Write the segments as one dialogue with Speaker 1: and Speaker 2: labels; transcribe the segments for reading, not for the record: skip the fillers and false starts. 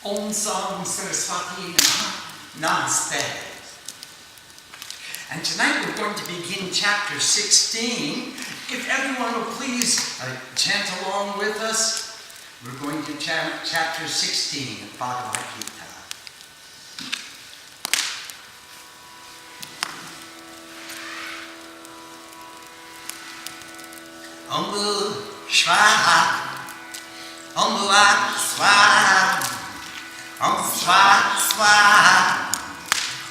Speaker 1: Om Sam Saraswati Namaste. And tonight we're going to begin chapter 16. If everyone will please chant along with us, we're going to chant chapter 16 of Bhagavad Gita. Om Bhu Shvaha, Om Bhuvat Swaha, Om Swaha Swaha,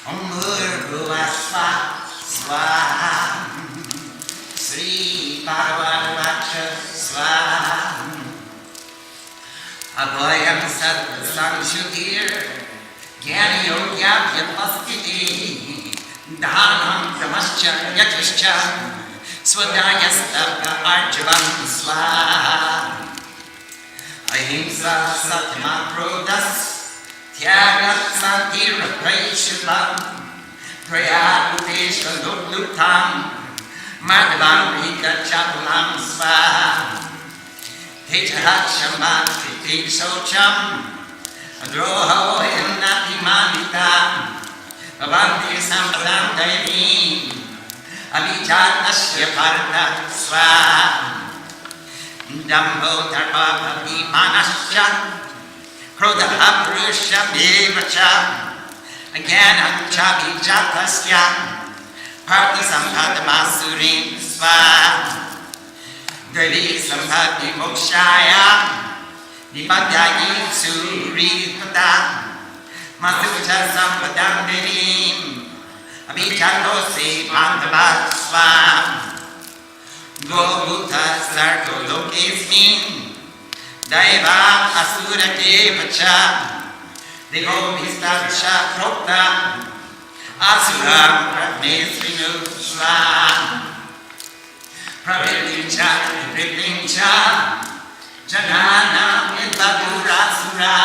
Speaker 1: Om Bhurvuvah Swaha Swaha, Sri Bhagavad Vacha Swaha, Abhayam Sattva Samshutir, Gyani Yogya Vyapastiti, Dhanam Dhamascha Yakishcha, Swadhyastaka Arjavam Swaha, Ahimsa Satyama Prodas, Tyagat Santira Praishulam, Prayabhuteshva Luklutam, Madhavam Rika Chapulam Swaha, Tejahat Shamat Kritik Socham, Adroho Yannati Manitam, Bhavanti Sampadam Devim, Avijat Asya Bharata Swaha, Dambo Tarpa Vimanascha, Kroda Apurusha Devacha, Agyanam Chabi Jatasya, Parti Sampadamasurim Swaha, Devi Sampati Mokshaya, Nipadyayi Suripata, Masucha Sampadam Devim, Abhijatosi Pantavat Swaha, Gobuta Sarto Lokesmin, Daiva Asura Devacha, Devo Vistaksha Prokta, Asura Pratnesvinu Swaha, Pravilincha Privincha, Janana Vidvadurasura,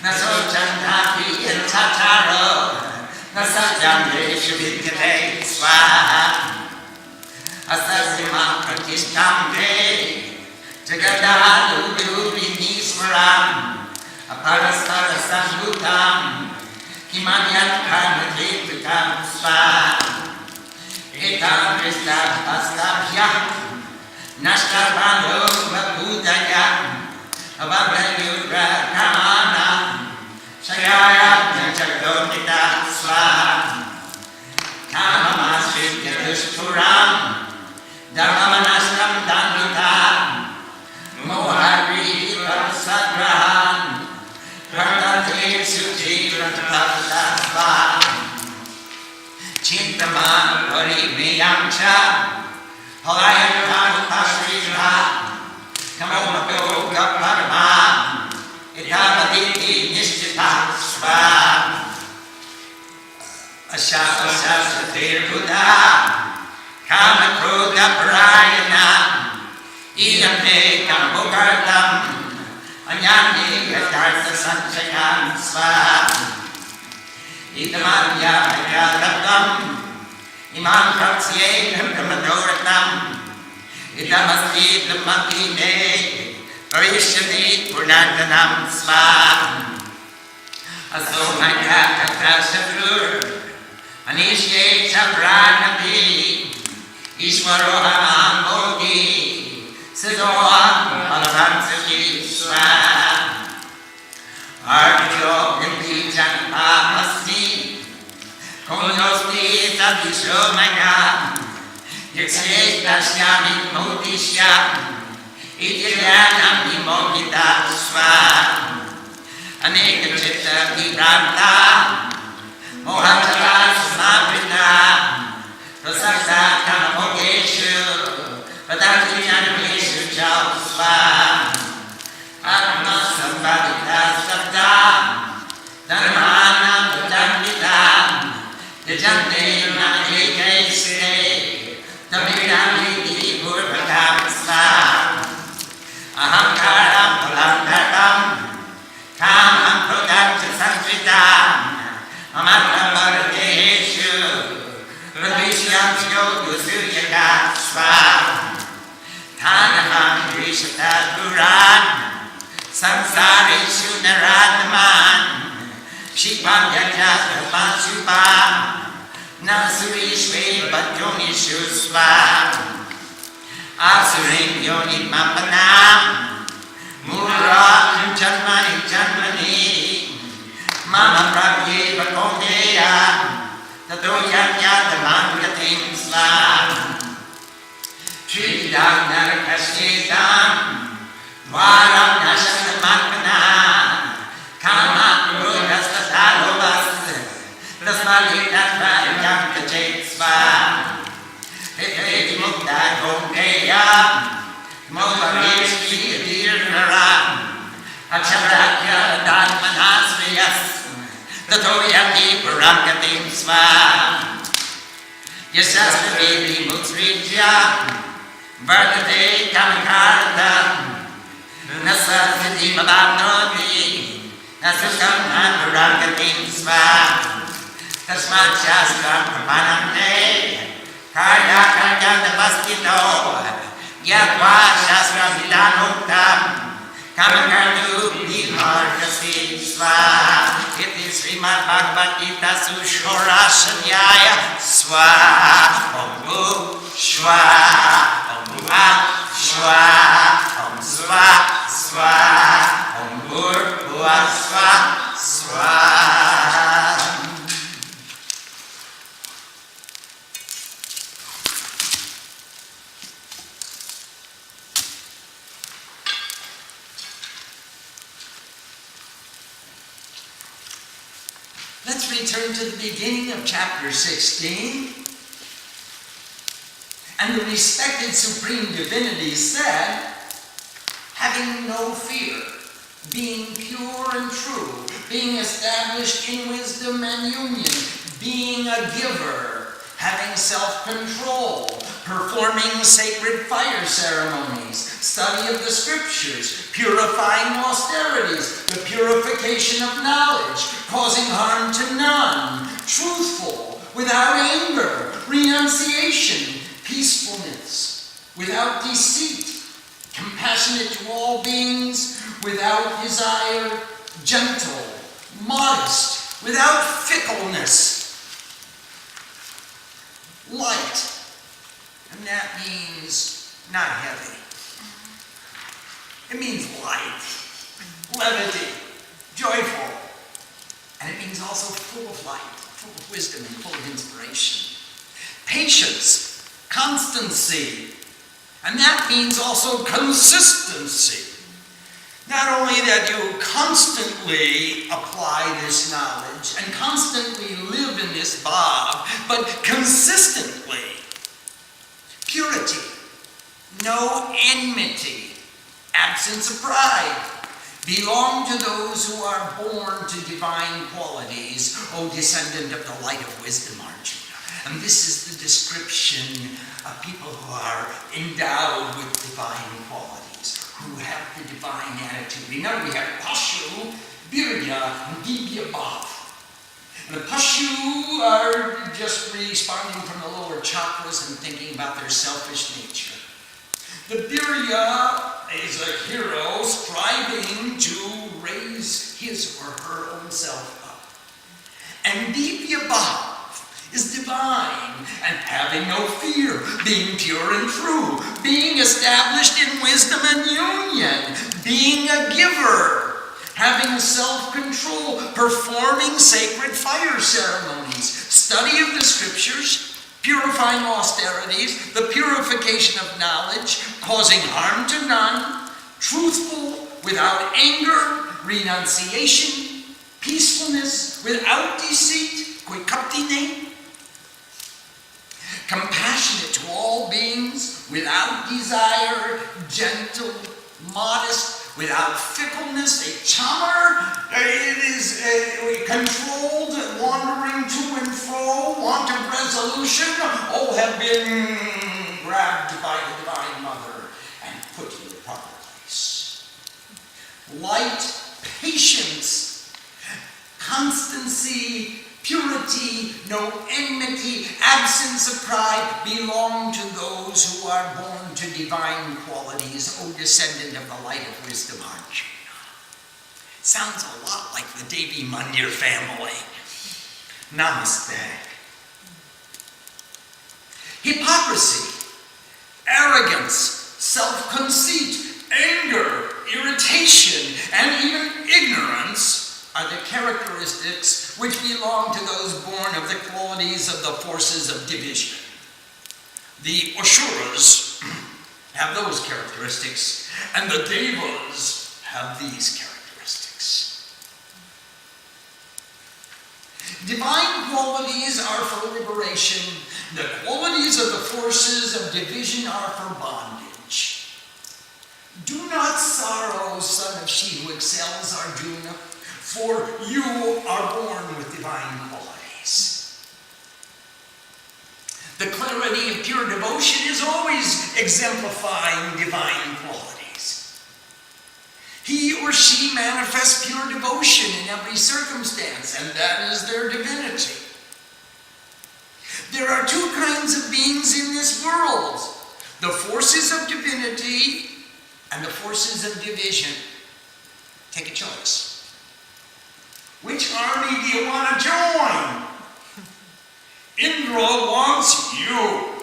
Speaker 1: Nasochandati Tataro, Nasajamreshu Vidgate Swaha, Asasima Pratistambe, Jagadalu Viniswaram, Aparastara Sambutam, Himanyat Karmadritam Swaha, Etam Krishna Astabhyam, Nashtabando Vabudayam, Avadayura Kamana, Shayaya Jagdodita Swaha, Kamamasvitya Dushpuram, Dharmamanashram Dandita, Mohari Sagrahan, Pradate Suji Ratapata Swaha, Chintaman Parimiyamcha, Halayam Pasrija, Kamato Kaparma, Idavaditi Nishtita Swaha, Ashasa Tirbuddha, Kama Kruda Parayana, Iyamne Kambokartam, Anyani Yatartha Sanchayan Swaha, Idamanya Vyadabdam, Imam Pratsye Brahmadoratam, Idamasti Dhamatine, Parishani Purnandanam Swaha, Asomaya Katashakur, Anishe Chapranapi, Ishwaroham Bodhi, Siddhoham Alavansaji Swaha, Arjo Inti Janpamasti, Konosti Sadishomaya, Yakshe Dashyami Modishya, Idyanam Vimogita Swaha, Aneka Chitta Vibranta, Mohatara Samabrita, Prasakta Kamamogeshu, Padati Janameshu Chau Swaha, Atma Sambhavita Sabda, Dharmana Budambita, Dejante Manajeke Se, Tamirami Dipurvakam Swaha, Ahamkara Palandatam, Kamam Prodakta Sanskrita,
Speaker 2: Samsareshu naradman Shikvam yajat pansupam Nasurishve bhajonishu svam Asurim yoni mapanam Murra janmani janmani Mama prabhye vakondeya Tato yajyadaman gatim svam Tridam narakasyetam Varam nashantamatmana Kamat murgastatadovas Tasmalitatva kachet svam Hiti mukta konkeya Movarishki dirnaram Aksharakya dharmanasriyas Tato yati paramgatim svam Yasastra devi mutsrijya Vardate kamakarta Nasasati mabhavnoti Nasasam anuragatim svam Tasmat shastram pramanamne Karya karya namaskito Yatva shastram vidanoktam Kamakartu bhimarkasi svam Iti Srimad Bhagavad Gita Sushorashanyaya Swa Om Bhu Shwa Om Bhuva Shwa Om Swa Swa Om Bhur Bhuva Swa Swa.
Speaker 1: Let's return to the beginning of chapter 16. And the respected Supreme Divinity said, having no fear, being pure and true, being established in wisdom and union, being a giver, having self-control, performing sacred fire ceremonies, study of the scriptures, purifying austerities, the purification of knowledge, causing harm to none, truthful, without anger, renunciation, peacefulness, without deceit, compassionate to all beings, without desire, gentle, modest, without fickleness, light, and that means not heavy. It means light, levity, joyful, and it means also full of light, full of wisdom, and full of inspiration. Patience, constancy, and that means also consistency. Not only that you constantly apply this knowledge and constantly live in this bhav, but consistently. Purity, no enmity, absence of pride, belong to those who are born to divine qualities, O descendant of the light of wisdom, Arjuna. And this is the description of people who are endowed with divine qualities, who have the divine attitude. We know we have Pashu, Virya, and Divya Bhav. And the Pashu are just responding from the lower chakras and thinking about their selfish nature. The Virya is a hero striving to raise his or her own self up. And Divya Bhav is divine and having no fear, being pure and true, being established in wisdom and union, being a giver, having self-control, performing sacred fire ceremonies, study of the scriptures, purifying austerities, the purification of knowledge, causing harm to none, truthful, without anger, renunciation, peacefulness, without deceit, koikaptine, compassionate to all beings, without desire, gentle, modest, without fickleness, a charmer. It is controlled, wandering to and fro, want of resolution, all have been grabbed by the Divine Mother and put in the proper place. Light, patience, constancy, purity, no enmity, absence of pride belong to those who are born to divine qualities, O descendant of the light of wisdom, Arjuna. Sounds a lot like the Devi Mandir family. Namaste. Hypocrisy, arrogance, self-conceit, anger, irritation, and even ignorance are the characteristics which belong to those born of the qualities of the forces of division. The Asuras have those characteristics, and the Devas have these characteristics. Divine qualities are for liberation. The qualities of the forces of division are for bondage. Do not sorrow, son of she who excels, Arjuna, for you are born with divine qualities. The clarity of pure devotion is always exemplifying divine qualities. He or she manifests pure devotion in every circumstance, and that is their divinity. There are two kinds of beings in this world: the forces of divinity and the forces of division. Take a choice. Which army do you want to join? Indra wants you.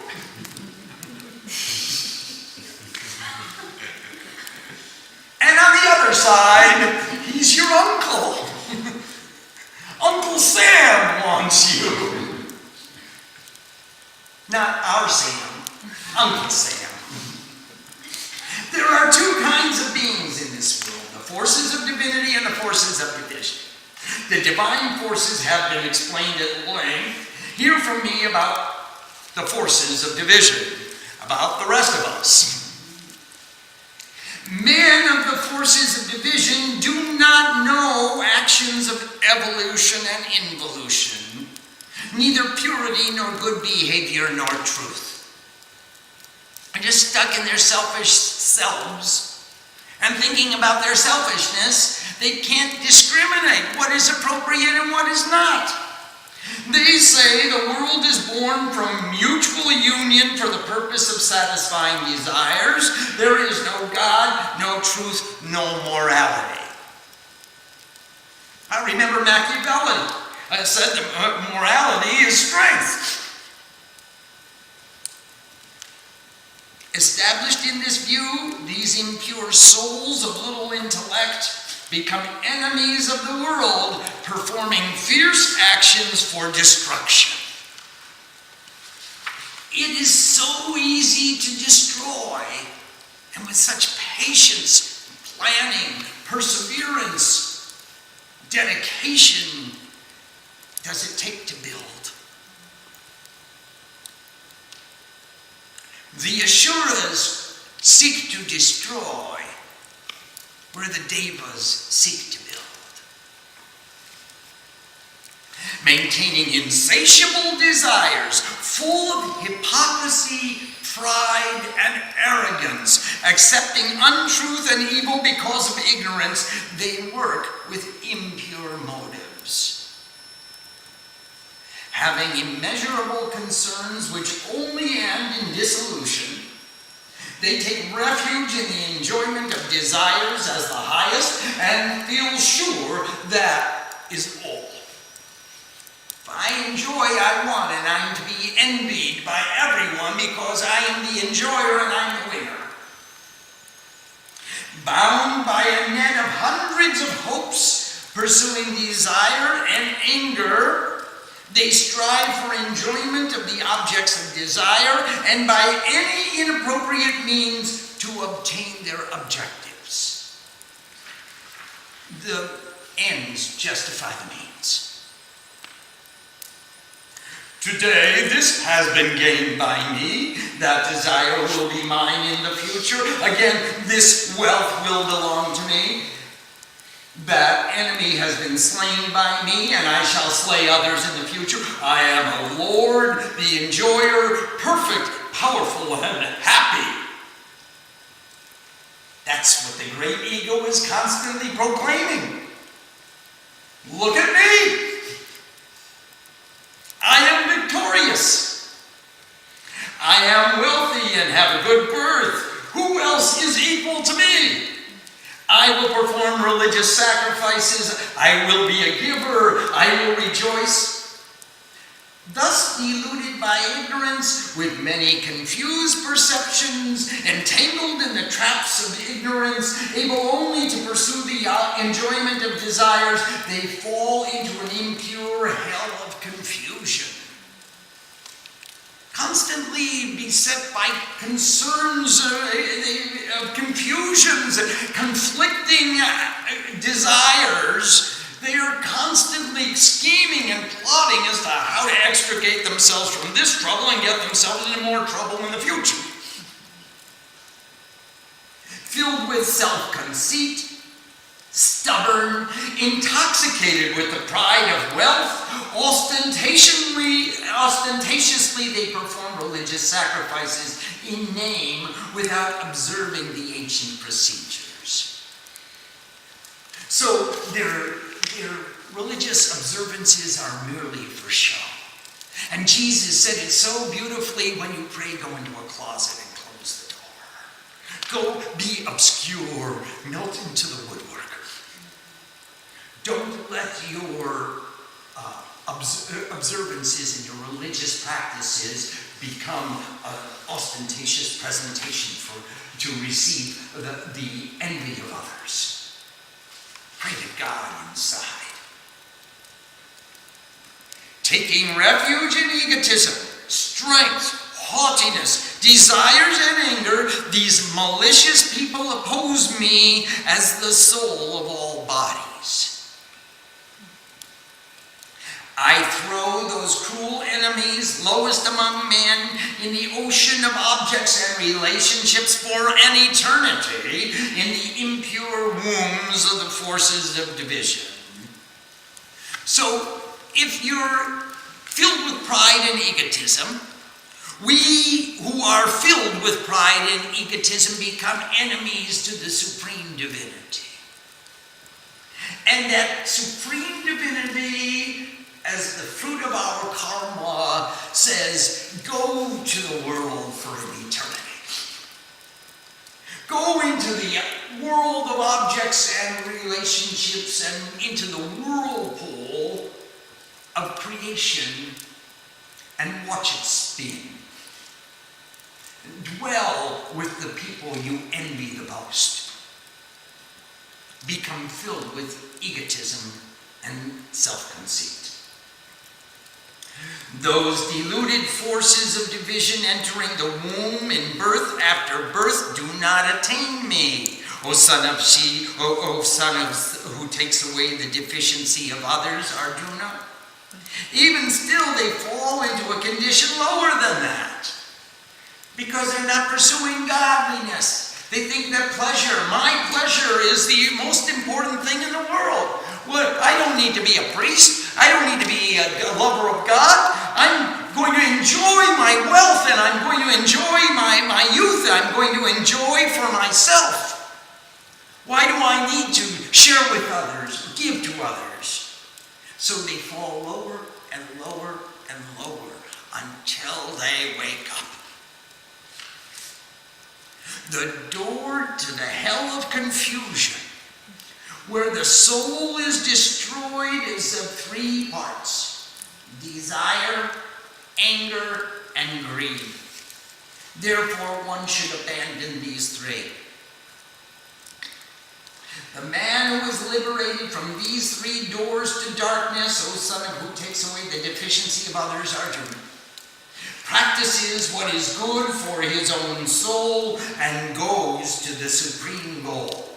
Speaker 1: And on the other side, he's your uncle. Uncle Sam wants you. Not our Sam, Uncle Sam. There are two kinds of beings in this world: the forces of divinity and the forces of division. The divine forces have been explained at length. Hear from me about the forces of division, about the rest of us. Men of the forces of division do not know actions of evolution and involution, neither purity nor good behavior nor truth. They're just stuck in their selfish selves and thinking about their selfishness. They can't discriminate what is appropriate and what is not. They say the world is born from mutual union for the purpose of satisfying desires. There is no God, no truth, no morality. I remember Machiavelli said that morality is strength. Established in this view, these impure souls of little intellect become enemies of the world, performing fierce actions for destruction. It is so easy to destroy, and with such patience, planning, perseverance, dedication does it take to build. The Asuras seek to destroy where the Devas seek to build. Maintaining insatiable desires, full of hypocrisy, pride, and arrogance, accepting untruth and evil because of ignorance, they work with impure motives. Having immeasurable concerns which only end in dissolution, they take refuge in the enjoyment of desires as the highest and feel sure that is all. If I enjoy, I want, and I'm to be envied by everyone because I am the enjoyer and I'm the winner. Bound by a net of hundreds of hopes, pursuing desire and anger, they strive for enjoyment of the objects of desire and by any inappropriate means to obtain their objectives. The ends justify the means. Today, this has been gained by me. That desire will be mine in the future. Again, this wealth will belong to me. That enemy has been slain by me, and I shall slay others in the future. I am a Lord, the enjoyer, perfect, powerful, and happy. That's what the great ego is constantly proclaiming. Look at me. I am victorious. I am wealthy and have a good birth. Who else is equal to me? I will perform religious sacrifices. I will be a giver. I will rejoice. Thus deluded by ignorance, with many confused perceptions, entangled in the traps of ignorance, able only to pursue the enjoyment of desires, they fall into an impure hell of confusion. Constantly beset by concerns of confusions, conflicting desires, they are constantly scheming and plotting as to how to extricate themselves from this trouble and get themselves into more trouble in the future. Filled with self-conceit, stubborn, intoxicated with the pride of wealth, ostentatiously they perform religious sacrifices in name without observing the ancient procedures. So their religious observances are merely for show. And Jesus said it so beautifully: when you pray, go into a closet and close the door. Go be obscure, melt into the woodwork. Don't let your observances and your religious practices become an ostentatious presentation to receive the envy of others. Pray to God inside. Taking refuge in egotism, strength, haughtiness, desires, and anger, these malicious people oppose me as the soul of all bodies. I throw those cruel enemies, lowest among men, in the ocean of objects and relationships for an eternity, in the impure wombs of the forces of division. So, if you're filled with pride and egotism, we who are filled with pride and egotism become enemies to the supreme divinity. And that supreme divinity, as the fruit of our karma, says, go to the world for an eternity. Go into the world of objects and relationships and into the whirlpool of creation and watch it spin. Dwell with the people you envy the most. Become filled with egotism and self-conceit. Those deluded forces of division entering the womb in birth after birth do not attain me. O son of who takes away the deficiency of others, Arjuna. Even still they fall into a condition lower than that, because they're not pursuing godliness. They think that my pleasure is the most important thing in the world. Well, I don't need to be a priest. I don't need to be a lover of God. I'm going to enjoy my wealth, and I'm going to enjoy my youth. I'm going to enjoy for myself. Why do I need to share with others, give to others? So they fall lower and lower and lower until they wake up. The door to the hell of confusion, where the soul is destroyed, is of three parts: desire, anger, and greed. Therefore, one should abandon these three. The man who is liberated from these three doors to darkness, O son of who takes away the deficiency of others, Arjuna, practices what is good for his own soul and goes to the supreme goal.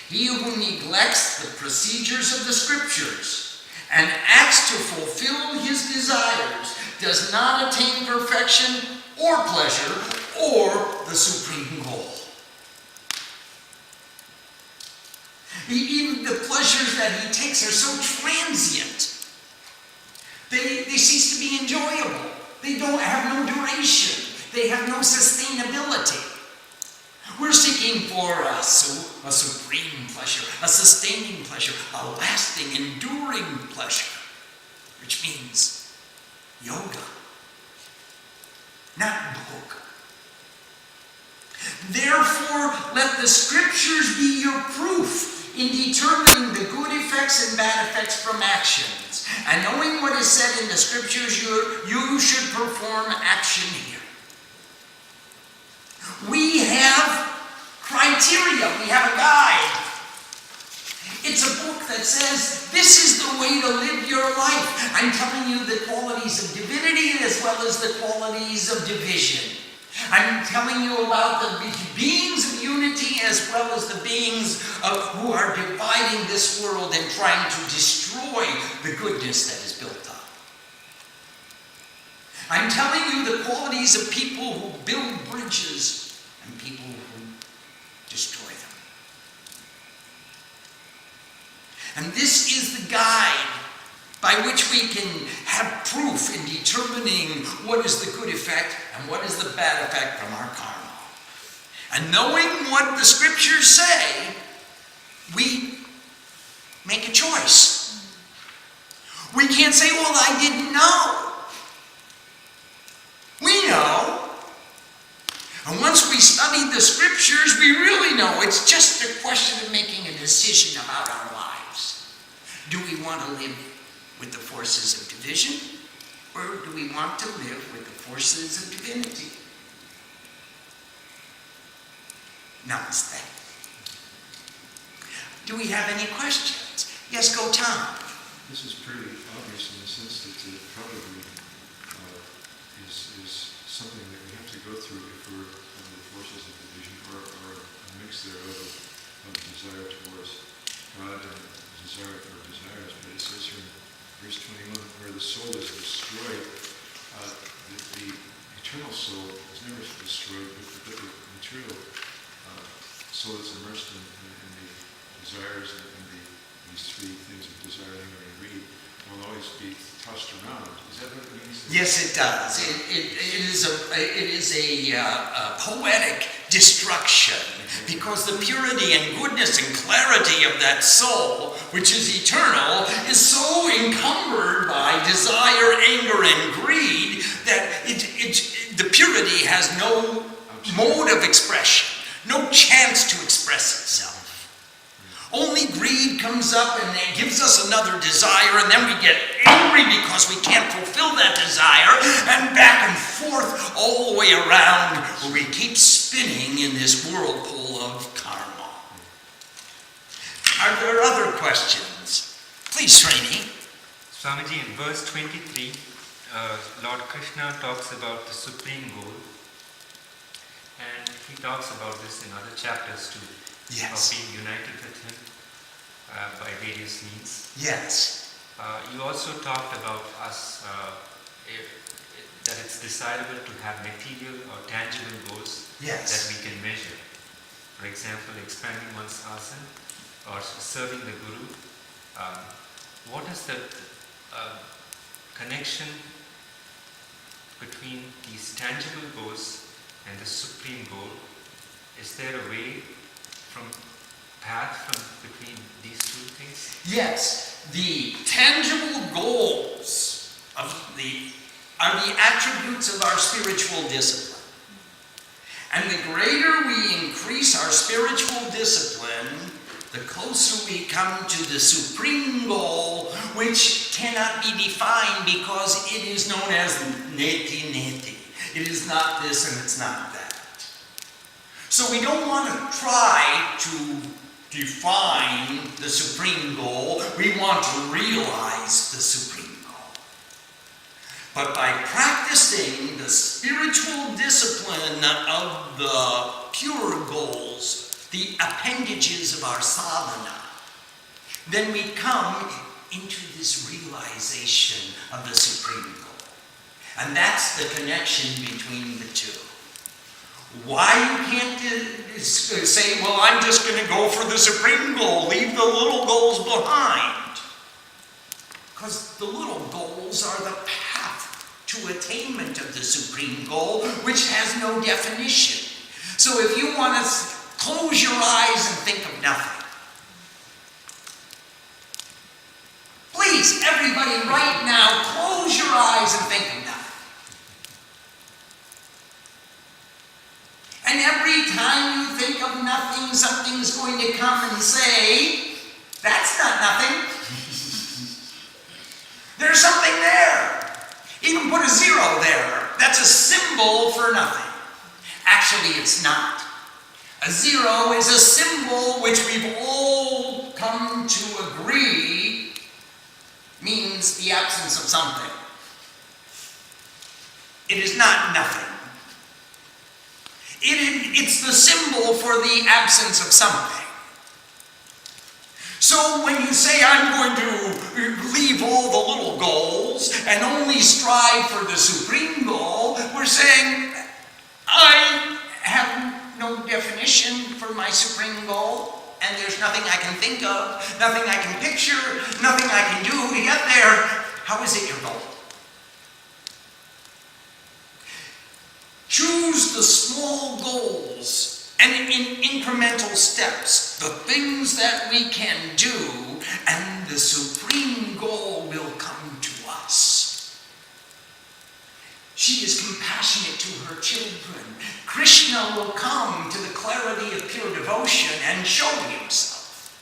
Speaker 1: He who neglects the procedures of the scriptures and acts to fulfill his desires does not attain perfection or pleasure or the supreme goal. Even the pleasures that he takes are so transient. They cease to be enjoyable. They don't have no duration. They have no sustainability. We're seeking for a supreme pleasure, a sustaining pleasure, a lasting, enduring pleasure, which means yoga, not bhog. Therefore, let the scriptures be your proof in determining the good effects and bad effects from actions. And knowing what is said in the scriptures, you should perform action here. We have criteria, we have a guide. It's a book that says, this is the way to live your life. I'm telling you the qualities of divinity as well as the qualities of division. I'm telling you about the beings of unity as well as the beings who are dividing this world and trying to destroy the goodness that is built up. I'm telling you the qualities of people who build bridges and people who destroy them. And this is the guide by which we can have proof in determining what is the good effect and what is the bad effect from our karma. And knowing what the scriptures say, we make a choice. We can't say, well, I didn't know. We know. And once we study the scriptures, we really know. It's just a question of making a decision about our lives. Do we want to live with the forces of division, or do we want to live with the forces of divinity? Namaste. Do we have any questions? Yes, go Tom.
Speaker 3: This is pretty obvious in the sense that it probably is something that we have to go through if we're under the forces of division, or a mix thereof of desire towards God and desire for desires. But it says here in verse 21, where the soul is destroyed, the eternal soul is never destroyed, but the material soul that's immersed in the desires and these three things of desire, anger, and greed will always be tossed around. Is that what it means?
Speaker 1: Yes, it does. It is a poetic destruction, because the purity and goodness and clarity of that soul, which is eternal, is so encumbered by desire, anger, and greed that the purity has no mode of expression, no chance to express itself. Only greed comes up and it gives us another desire, and then we get angry because we can't fulfill that desire, and back and forth all the way around, where we keep spinning in this whirlpool of karma. Are there other questions? Please, Srini.
Speaker 4: Swamiji, in verse 23, Lord Krishna talks about the supreme goal, and he talks about this in other chapters too.
Speaker 1: Yes.
Speaker 4: Of being united with him by various means.
Speaker 1: Yes.
Speaker 4: You also talked about us, that it's desirable to have material or tangible goals
Speaker 1: Yes.
Speaker 4: that we can measure. For example, expanding one's asana or serving the Guru. What is the connection between these tangible goals and the supreme goal? Is there a way between these two things?
Speaker 1: Yes. The tangible goals are the attributes of our spiritual discipline. And the greater we increase our spiritual discipline, the closer we come to the supreme goal, which cannot be defined because it is known as neti neti. It is not this and it's not that. So we don't want to try to define the supreme goal. We want to realize the supreme goal. But by practicing the spiritual discipline of the pure goals, the appendages of our sadhana, then we come into this realization of the supreme goal. And that's the connection between the two. Why you can't say, well, I'm just going to go for the supreme goal, leave the little goals behind. Because the little goals are the path to attainment of the supreme goal, which has no definition. So if you want to close your eyes and think of nothing, please, everybody right now, close your eyes and think of nothing. And every time you think of nothing, something's going to come and say, that's not nothing. There's something there. Even put a zero there. That's a symbol for nothing. Actually, it's not. A zero is a symbol which we've all come to agree means the absence of something. It is not nothing. It's the symbol for the absence of something. So when you say, I'm going to leave all the little goals and only strive for the supreme goal, we're saying, I have no definition for my supreme goal, and there's nothing I can think of, nothing I can picture, nothing I can do to get there. How is it your goal? Choose the small goals and in incremental steps, the things that we can do, and the supreme goal will come to us. She is compassionate to her children. Krishna will come to the clarity of pure devotion and show himself.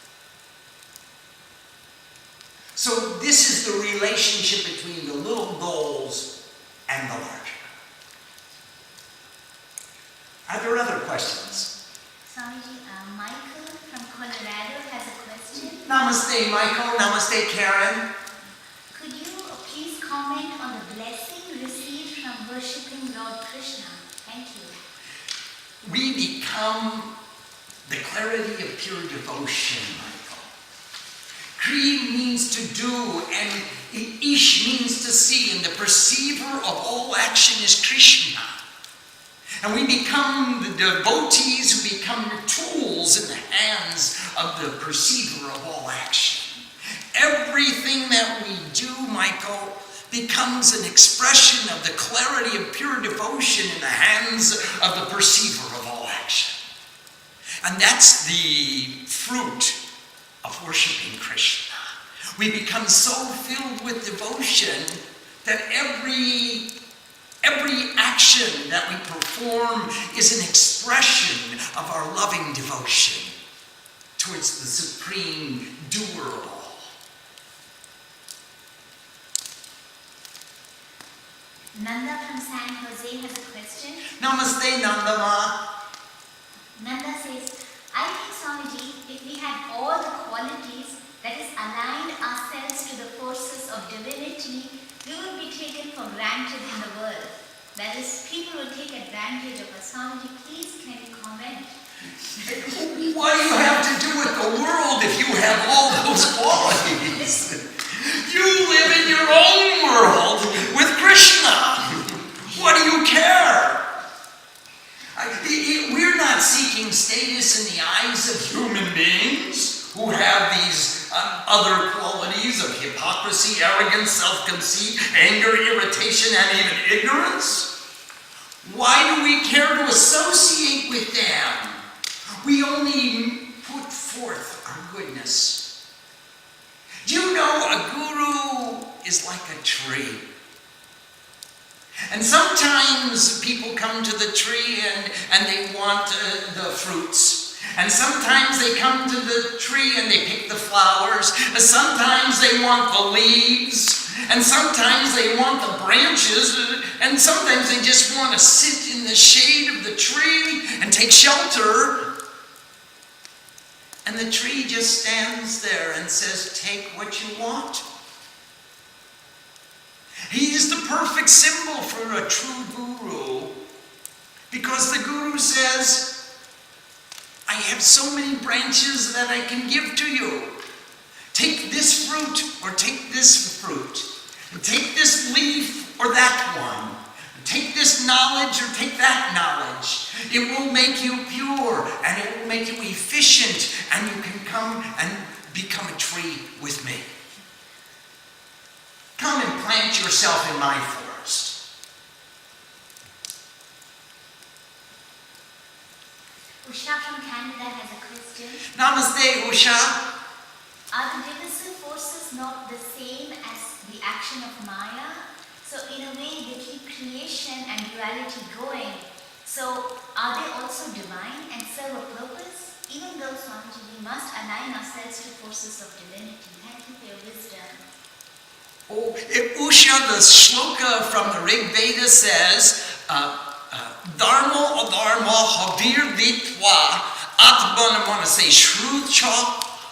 Speaker 1: So this is the relationship between the little goals and the larger. Are there other questions?
Speaker 5: Swamiji, Michael from Colorado has a question.
Speaker 1: Namaste, Michael. Namaste, Karen.
Speaker 5: Could you please comment on the blessing received from worshipping Lord Krishna? Thank you.
Speaker 1: We become the clarity of pure devotion, Michael. Kri means to do, and Ish means to see, and the perceiver of all action is Krishna. And we become the devotees who become the tools in the hands of the perceiver of all action. Everything that we do, Michael, becomes an expression of the clarity of pure devotion in the hands of the perceiver of all action. And that's the fruit of worshiping Krishna. We become so filled with devotion that every action that we perform is an expression of our loving devotion towards the supreme doer of all.
Speaker 5: Nanda from San Jose has a question.
Speaker 1: Namaste, Nandama.
Speaker 5: Nanda says, I think, Swamiji, if we had all the qualities, that is, aligned ourselves to the forces of divinity, we would be taken for granted in the world. That is, people will take advantage of us. Swamiji, please can you comment?
Speaker 1: What do you have to do with the world if you have all those qualities? You live in your own world with Krishna. What do you care? We're not seeking status in the eyes of human beings who have these other qualities of hypocrisy, arrogance, self-conceit, anger, irritation, and even ignorance. Why do we care to associate with them? We only put forth our goodness. Do you know a guru is like a tree? And sometimes people come to the tree and they want the fruits. And sometimes they come to the tree and they pick the flowers. And sometimes they want the leaves. And sometimes they want the branches. And sometimes they just want to sit in the shade of the tree and take shelter. And the tree just stands there and says, take what you want. He is the perfect symbol for a true guru. Because the guru says, I have so many branches that I can give to you. Take this fruit or take this fruit. Take this leaf or that one. Take this knowledge or take that knowledge. It will make you pure and it will make you efficient, and you can come and become a tree with me. Come and plant yourself in my forest.
Speaker 5: Usha from Canada has a question.
Speaker 1: Namaste, Usha.
Speaker 5: Are the divisive forces not the same as the action of Maya? So in a way they keep creation and duality going. So, are they also divine and serve a purpose? Even though, Swamiji, we must align ourselves to forces of divinity. Thank you for your wisdom.
Speaker 1: Oh, Usha, the shloka from the Rig Veda says, Dharma adharma habir ditva atmana manase shrutcha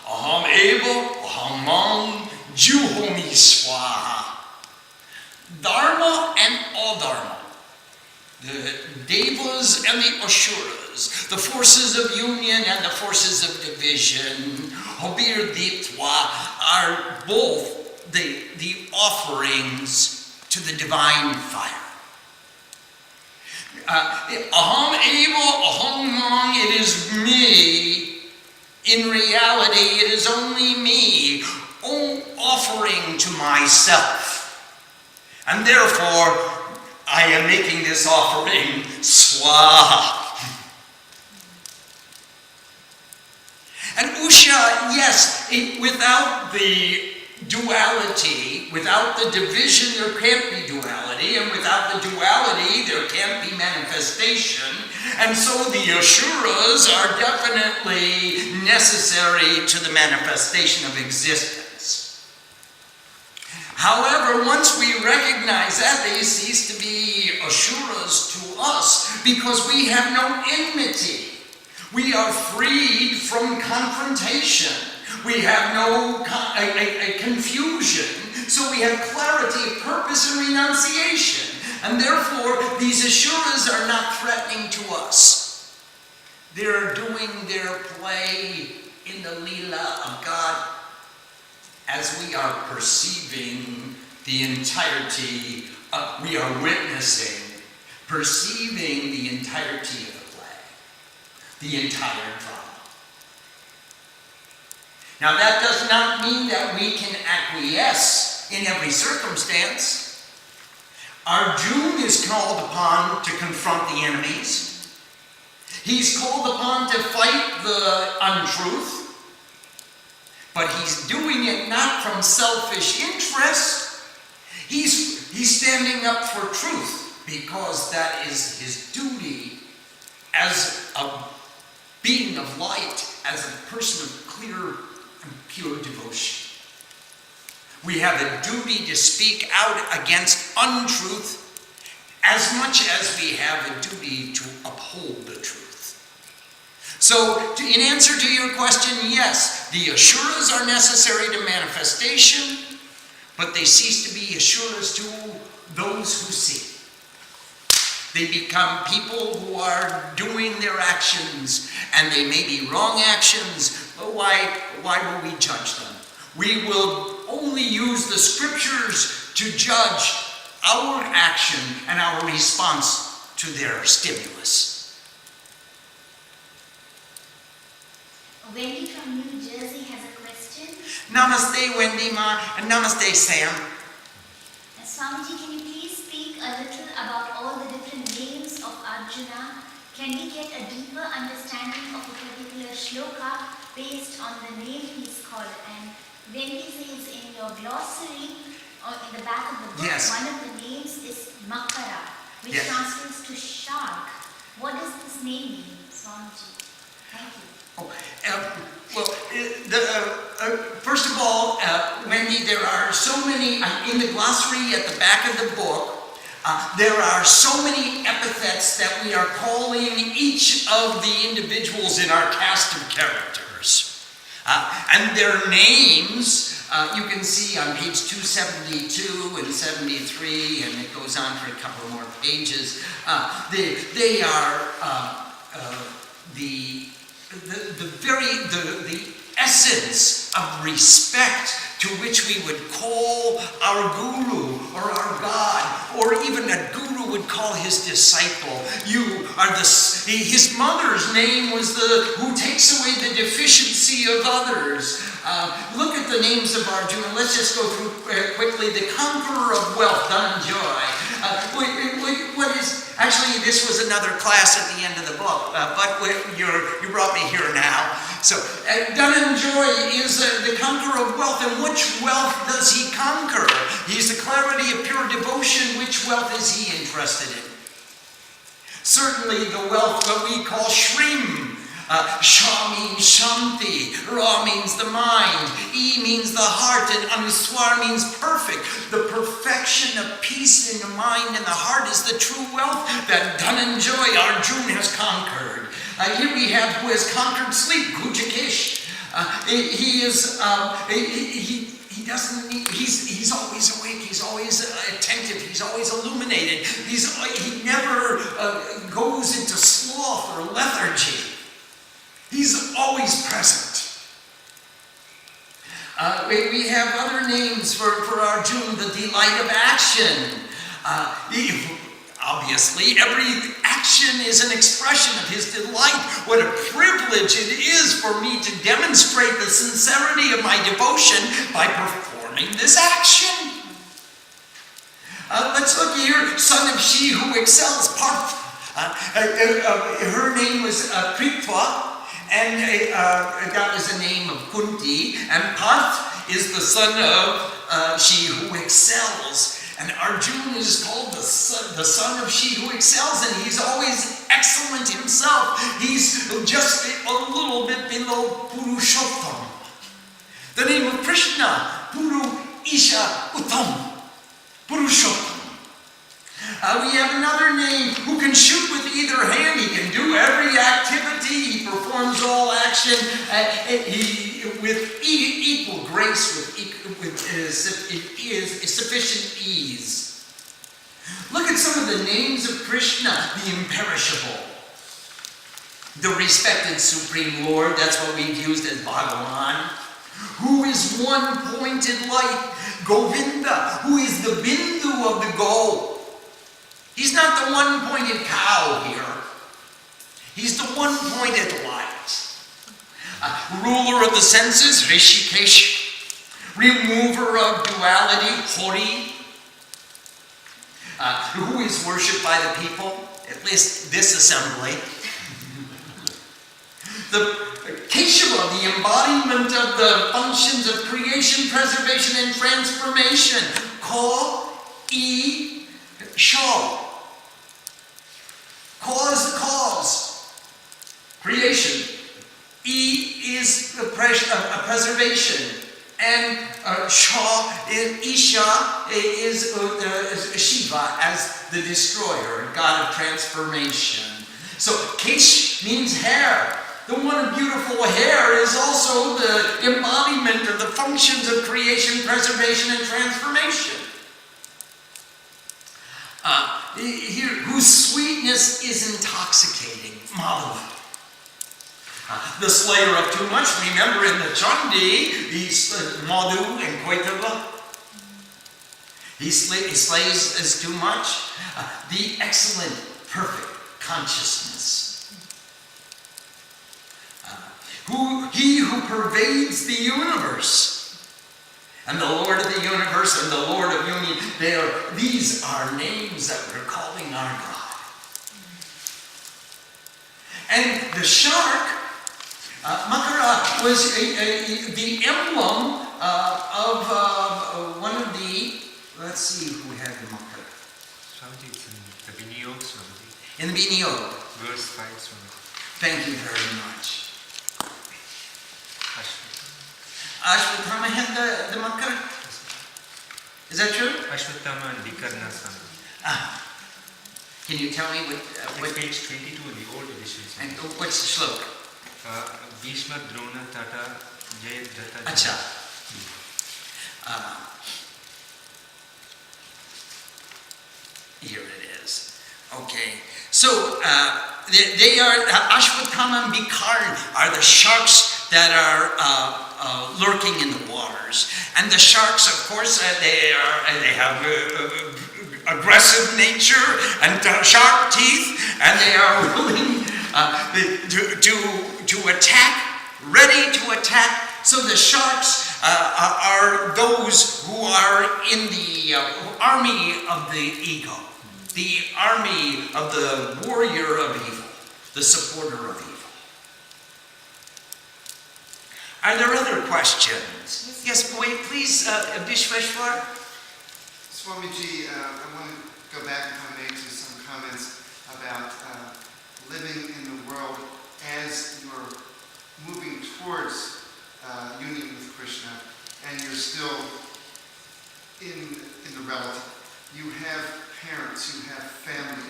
Speaker 1: aham eva aham man juhomi swaha. Dharma and adharma, the devas and the asuras, the forces of union and the forces of division, habir ditva, are both the offerings to the divine fire. Aham eva, aham man, it is me. In reality, it is only me, offering to myself. And therefore, I am making this offering swaha. And Usha, yes, without the duality, without the division, there can't be duality, and without the duality, there can't be manifestation. And so the Asuras are definitely necessary to the manifestation of existence. However, once we recognize that, they cease to be Asuras to us because we have no enmity. We are freed from confrontation. We have no confusion, so we have clarity of purpose and renunciation. And therefore, these Asuras are not threatening to us. They're doing their play in the Leela of God as we are perceiving the entirety, we are witnessing, perceiving the entirety of the play, the entire drama. Now that does not mean that we can acquiesce in every circumstance. Arjuna is called upon to confront the enemies. He's called upon to fight the untruth, but he's doing it not from selfish interest. He's standing up for truth because that is his duty as a being of light, as a person of clear and pure devotion. We have a duty to speak out against untruth as much as we have a duty to uphold the truth. So, in answer to your question, yes, the Asuras are necessary to manifestation, but they cease to be Asuras to those who see. They become people who are doing their actions, and they may be wrong actions, but why will we judge them? We will only use the scriptures to judge our action and our response to their stimulus.
Speaker 5: Wendy from New Jersey has a question.
Speaker 1: Namaste, Wendy Ma, and namaste, Sam.
Speaker 5: Swamiji, can you please speak a little about all the different names of Arjuna? Can we get a deeper understanding of a particular shloka based on the name he's called? And Wendy says in your glossary, or in the back of the book,
Speaker 1: yes,
Speaker 5: one of the names is Makara, which
Speaker 1: yes,
Speaker 5: translates to shark. What does this name mean, Swamiji? Thank you.
Speaker 1: First of all, Wendy, there are so many, in the glossary at the back of the book, there are so many epithets that we are calling each of the individuals in our cast of characters. And their names, you can see on page 272 and 73, and it goes on for a couple more pages. They are the essence of respect to which we would call our guru or our God, or even a guru would call his disciple. You are his mother's name was who takes away the deficiency of others. Look at the names of Arjuna. Let's just go through quickly. The conqueror of wealth, Dhananjay. What is, actually this was another class at the end of the book, but you brought me here now. So Dhananjay is the conqueror of wealth, and which wealth does he conquer? He's the clarity of pure devotion. Which wealth is he interested in? Certainly the wealth that we call Shrim. Sha means Shanti, Ra means the mind, E means the heart, and Anuswar means perfect. The perfection of peace in the mind and the heart is the true wealth that Dhananjay Arjuna has conquered. Here we have who has conquered sleep, Gujakesh. He doesn't need, he's always awake, he's always attentive, he's always illuminated. He never goes into sloth or lethargy. He's always present. We have other names for Arjuna, the delight of action. Obviously, every action is an expression of his delight. What a privilege it is for me to demonstrate the sincerity of my devotion by performing this action. Let's look here. Son of she who excels, Parth. Her name was Pritva. And that was the name of Kunti, and Parth is the son of she who excels. And Arjuna is called the son of she who excels, and he's always excellent himself. He's just a little bit below Purushottam. The name of Krishna, Puru Isha Uttam, Purushottam. We have another name who can shoot with either hand. He can do every activity. He performs all action with equal grace, with sufficient ease. Look at some of the names of Krishna, the imperishable, the respected Supreme Lord. That's what we've used as Bhagavan. Who is one pointed light, Govinda, who is the Bindu of the goal. He's not the one-pointed cow here. He's the one-pointed light. Ruler of the senses, Rishikesh. Remover of duality, Hori. Who is worshipped by the people, at least this assembly. The Keshava, the embodiment of the functions of creation, preservation, and transformation. Ka, E, Sha. Cause, creation. E is the preservation, and Sha, Isha is Shiva as the destroyer, God of transformation. So Kesh means hair. The one of beautiful hair is also the embodiment of the functions of creation, preservation, and transformation. Here, whose sweetness is intoxicating, Madhu. The slayer of too much, remember in the Chandi, Madhu and Koitava. He slays as too much. The excellent, perfect consciousness. He who pervades the universe. And the Lord of the universe and the Lord of union, these are names that we're calling our God. And the shark, Makara, was the emblem of one of the, let's see who had the Makara.
Speaker 4: Swamiji, it's in the Vinayog, Swamiji.
Speaker 1: In the Vinayog.
Speaker 4: Verse 5, Swamiji.
Speaker 1: Thank you very much.
Speaker 4: Ashwatthama.
Speaker 1: Ashwatthama had the Makara? Is that true?
Speaker 4: Ashwatthama and Vikarna, Swamiji.
Speaker 1: Can you tell me what
Speaker 4: Page 22 in the old edition.
Speaker 1: and what's the shloka?
Speaker 4: Bhishma, Drona, Tata, Jay, Data.
Speaker 1: Acha. Here it is. Okay. So they are Ashwatthama and Vikarna are the sharks that are lurking in the waters, and the sharks, of course, they have aggressive nature and sharp teeth, and they are willing to attack, ready to attack. So the sharks are those who are in the army of the ego, the army of the warrior of evil, the supporter of evil. Are there other questions? Yes, wait, please, Vishweshwar.
Speaker 6: Swamiji, I want to go back, if I may, to some comments about living in the world as you're moving towards union with Krishna, and you're still in the relative. You have parents, you have family.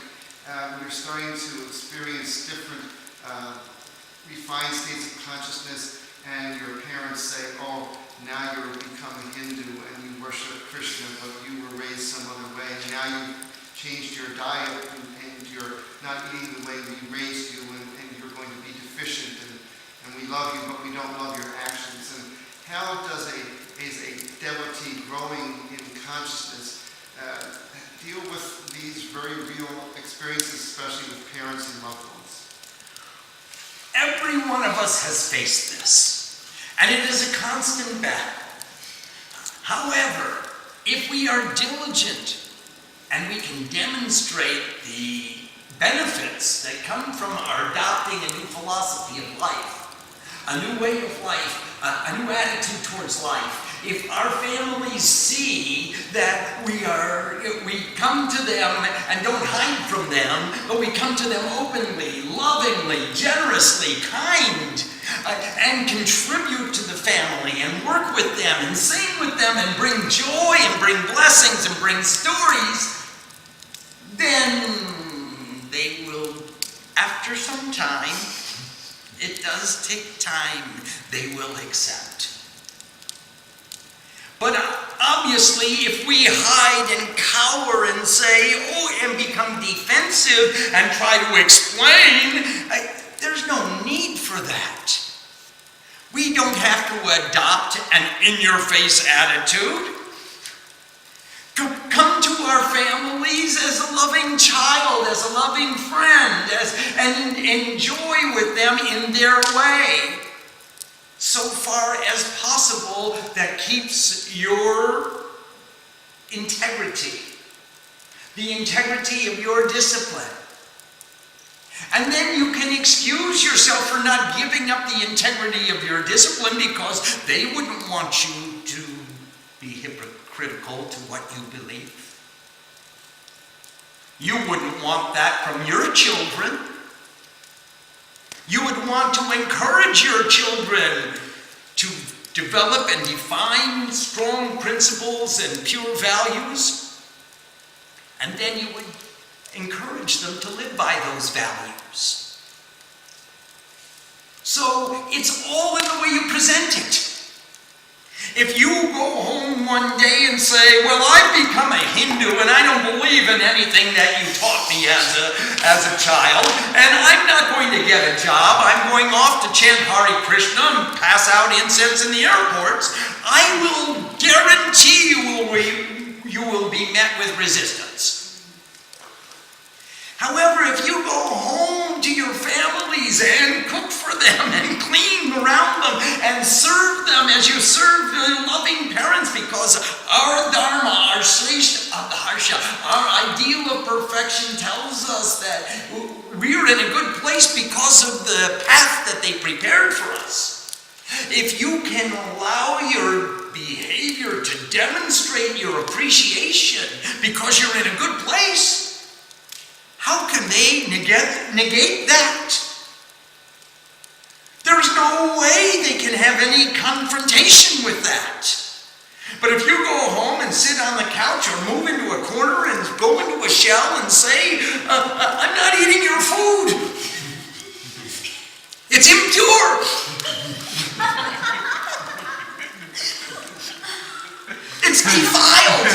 Speaker 6: You're starting to experience different refined states of consciousness, and your parents say, oh, now you're become a Hindu and you worship Krishna, but you were raised some other way. And now you've changed your diet and you're not eating the way we raised you, and you're going to be deficient, and we love you, but we don't love your actions. And how does a devotee growing in consciousness deal with these very real experiences, especially with parents and loved ones?
Speaker 1: Every one of us has faced this, and it is a constant battle. However, if we are diligent and we can demonstrate the benefits that come from our adopting a new philosophy of life, a new way of life, a new attitude towards life, if our families see that we come to them and don't hide from them, but we come to them openly, lovingly, generously, kind, and contribute to the family and work with them and sing with them and bring joy and bring blessings and bring stories, then they will, after some time, it does take time, they will accept. But obviously, if we hide and cower and say, and become defensive and try to explain, there's no need for that. We don't have to adopt an in-your-face attitude. Come to our families as a loving child, as a loving friend, and enjoy with them in their way, so far as possible, that keeps your integrity, the integrity of your discipline. And then you can excuse yourself for not giving up the integrity of your discipline, because they wouldn't want you to be hypocritical to what you believe. You wouldn't want that from your children. You would want to encourage your children to develop and define strong principles and pure values. And then you would encourage them to live by those values. So it's all in the way you present it. If you go home one day and say, well, I've become a Hindu and I don't believe in anything that you taught me as a child, and I'm not going to get a job, I'm going off to chant Hare Krishna and pass out incense in the airports, I will guarantee you will be met with resistance. However, if you go home to your families and cook for them and clean around them and serve them as you serve your loving parents, because our Dharma, our Shrestha Adharsha, our ideal of perfection tells us that we're in a good place because of the path that they prepared for us. If you can allow your behavior to demonstrate your appreciation because you're in a good place, how can they negate that? There's no way they can have any confrontation with that. But if you go home and sit on the couch or move into a corner and go into a shell and say, I'm not eating your food, it's impure. It's defiled.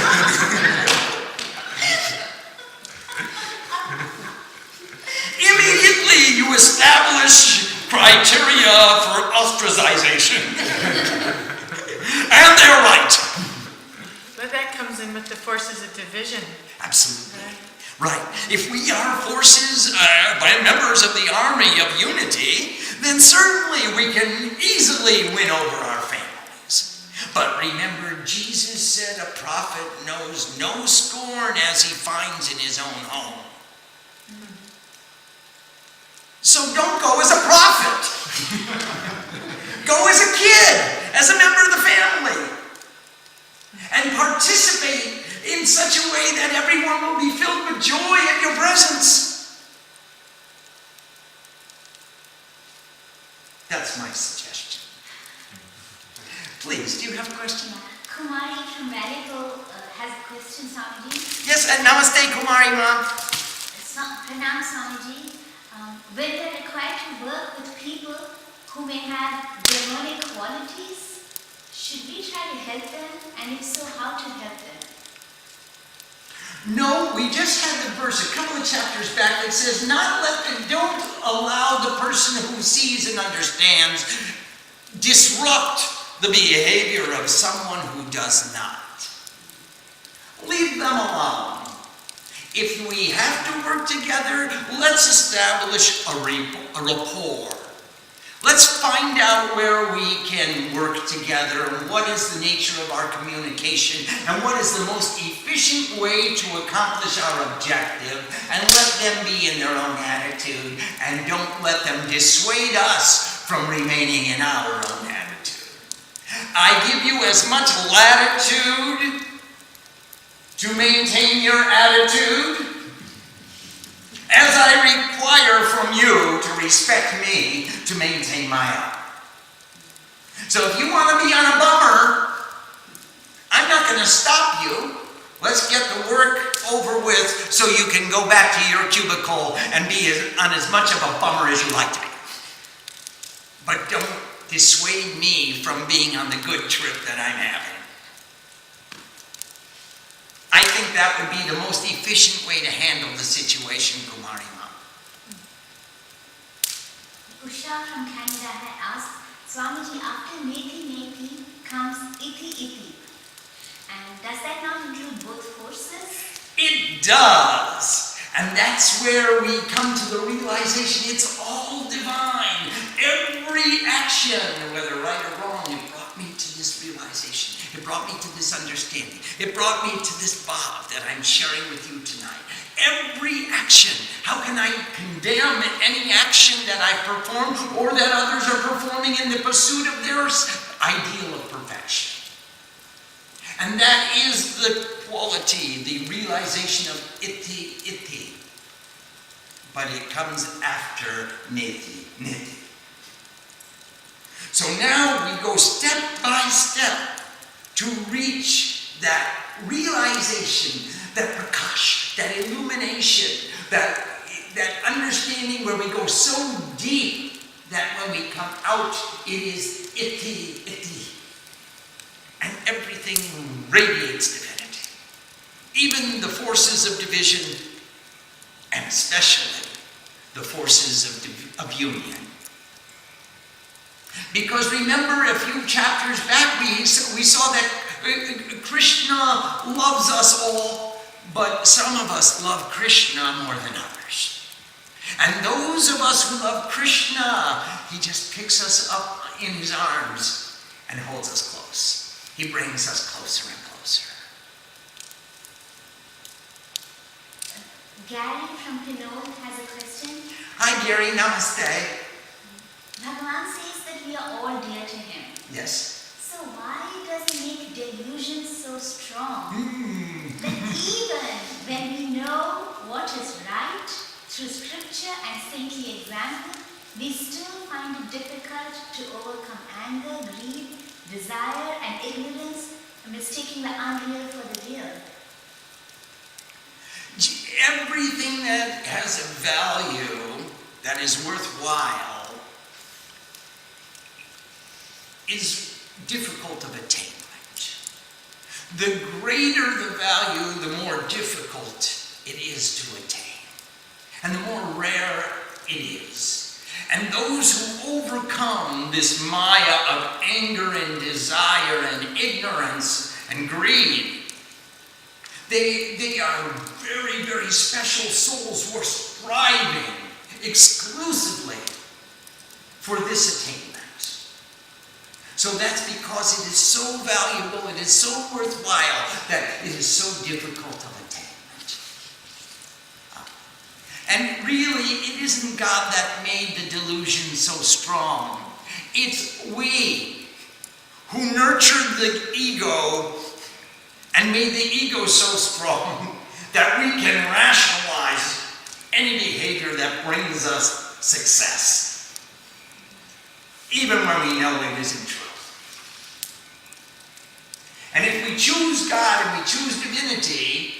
Speaker 1: Immediately you establish criteria for ostracization. And they're right.
Speaker 7: But that comes in with the forces of division.
Speaker 1: Absolutely. Right. If we are forces by members of the army of unity, then certainly we can easily win over our families. But remember, Jesus said a prophet knows no scorn as he finds in his own home. So don't go as a prophet. Go as a kid, as a member of the family. And participate in such a way that everyone will be filled with joy at your presence. That's my suggestion. Please, do you have a question?
Speaker 5: Kumari from Marigold has a question, Swamiji.
Speaker 1: Yes, and namaste, Kumari Ma.
Speaker 5: It's not pronounced, Swamiji. When we're required to work with people who may have demonic qualities, should we try to help them? And if so, how to help them?
Speaker 1: No, we just had the verse a couple of chapters back that says, don't allow the person who sees and understands disrupt the behavior of someone who does not. Leave them alone. If we have to work together, let's establish a rapport. Let's find out where we can work together and what is the nature of our communication and what is the most efficient way to accomplish our objective, and let them be in their own attitude and don't let them dissuade us from remaining in our own attitude. I give you as much latitude to maintain your attitude as I require from you to respect me to maintain my own. So if you want to be on a bummer, I'm not going to stop you. Let's get the work over with so you can go back to your cubicle and be on as much of a bummer as you like to be. But don't dissuade me from being on the good trip that I'm having. I think that would be the most efficient way to handle the situation, Kumari Ma.
Speaker 5: Usha from Canada had asked, Swamiji, after Neti Neti comes Iti Iti. And does that not include both forces?
Speaker 1: It does. And that's where we come to the realization it's all divine. Every action, whether right or wrong, it brought me to this realization. It brought me to this understanding. It brought me to this bhav that I'm sharing with you tonight. Every action. How can I condemn any action that I perform or that others are performing in the pursuit of their ideal of perfection? And that is the quality, the realization of iti iti. But it comes after neti neti. So now we go step by step to reach that realization, that prakash, that illumination, that understanding where we go so deep that when we come out, it is iti iti. And everything radiates divinity. Even the forces of division, and especially the forces of union. Because remember, a few chapters back, we saw that Krishna loves us all, but some of us love Krishna more than others. And those of us who love Krishna, he just picks us up in his arms and holds us close. He brings us closer and closer.
Speaker 5: Gary from Pinole has a question.
Speaker 1: Hi, Gary. Namaste.
Speaker 5: Bhagavan says that we are all dear to him.
Speaker 1: Yes.
Speaker 5: So why does he make delusion so strong? That even when we know what is right through scripture and saintly example, we still find it difficult to overcome anger, greed, desire, and ignorance, mistaking the unreal for the real.
Speaker 1: Everything that has a value that is worthwhile is difficult of attainment. The greater the value, the more difficult it is to attain. And the more rare it is. And those who overcome this maya of anger and desire and ignorance and greed, they are very, very special souls who are striving exclusively for this attainment. So that's because it is so valuable, it is so worthwhile, that it is so difficult of attainment. And really, it isn't God that made the delusion so strong. It's we who nurtured the ego and made the ego so strong that we can rationalize any behavior that brings us success. even when we know it isn't true. And if we choose God and we choose divinity,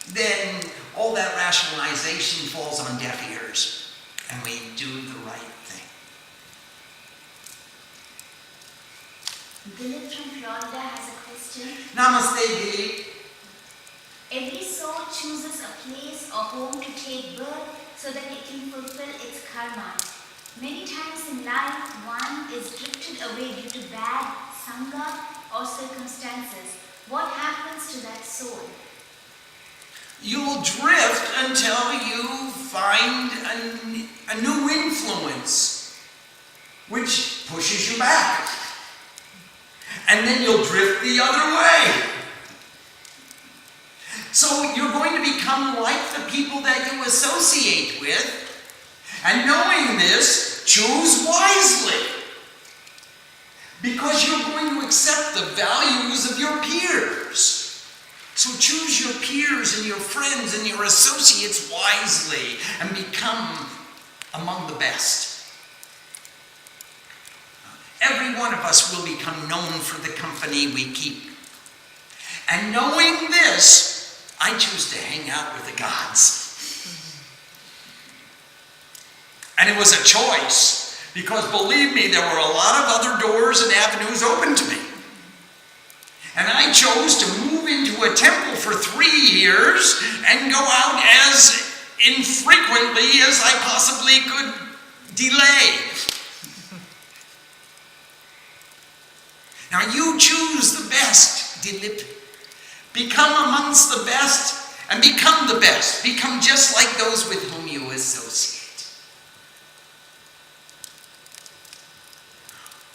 Speaker 1: then all that rationalization falls on deaf ears, and we do the right thing.
Speaker 5: Dilip from Florida has a question.
Speaker 1: Namaste, Dilip.
Speaker 5: Every soul chooses a place or home to take birth so that it can fulfill its karma. Many times in life, one is drifted away due to bad sangha or circumstances. What happens to that soul?
Speaker 1: You'll drift until you find a new influence, which pushes you back. And then you'll drift the other way. So you're going to become like the people that you associate with. And knowing this, choose wisely. Because you're going to accept the values of your peers. So choose your peers and your friends and your associates wisely and become among the best. Every one of us will become known for the company we keep. And knowing this, I choose to hang out with the gods. And it was a choice, because believe me, there were a lot of other doors and avenues open to me. And I chose to move into a temple for 3 years and go out as infrequently as I possibly could delay. Now you choose the best, Dilip. Become amongst the best and become the best. Become just like those with whom you associate.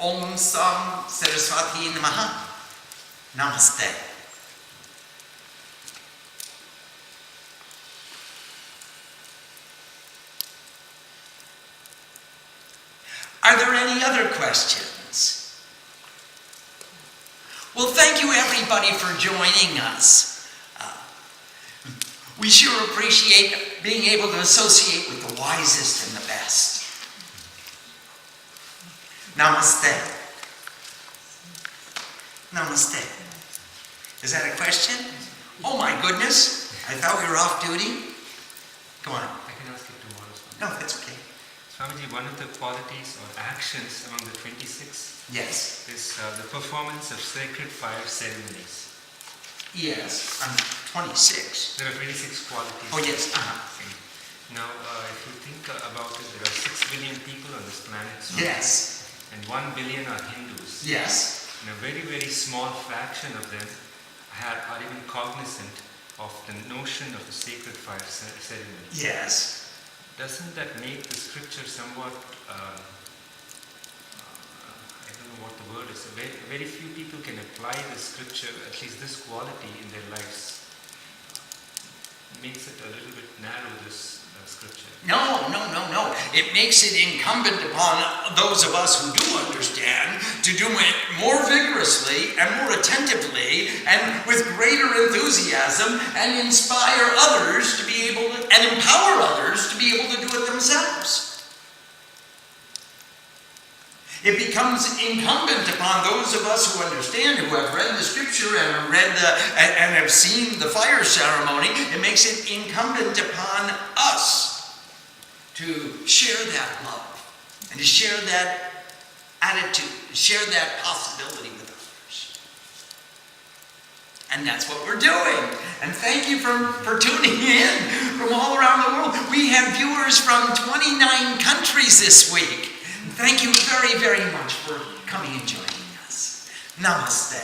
Speaker 1: Om Sam Saraswati Namaha. Namaste. Are there any other questions? Well, thank you everybody for joining us. We sure appreciate being able to associate with the wisest and the best. Namaste. Namaste. Is that a question? Oh my goodness. I thought we were off duty. Go on.
Speaker 4: I can ask it tomorrow. Swami.
Speaker 1: No, that's okay.
Speaker 4: Swamiji, one of the qualities or actions among the 26
Speaker 1: Yes.
Speaker 4: is the performance of sacred fire ceremonies.
Speaker 1: Yes. I'm 26.
Speaker 4: There are 26 qualities.
Speaker 1: Oh yes.
Speaker 4: Now, if you think about it, there are 6 billion people on this planet. Swami,
Speaker 1: Yes.
Speaker 4: And 1 billion are Hindus.
Speaker 1: Yes.
Speaker 4: And a very, very small fraction of them are even cognizant of the notion of the sacred fire ceremony.
Speaker 1: Yes.
Speaker 4: Doesn't that make the scripture somewhat, I don't know what the word is, very few people can apply the scripture, at least this quality in their lives. Makes it a little bit narrow, this scripture.
Speaker 1: No. It makes it incumbent upon those of us who do understand to do it more vigorously and more attentively and with greater enthusiasm and inspire others to be able to, and empower others to be able to do it themselves. It becomes incumbent upon those of us who understand, who have read the scripture and and have seen the fire ceremony. It makes it incumbent upon us to share that love and to share that attitude, to share that possibility with others. And that's what we're doing. And thank you for tuning in from all around the world. We have viewers from 29 countries this week. Thank you very, very much for coming and joining us. Namaste.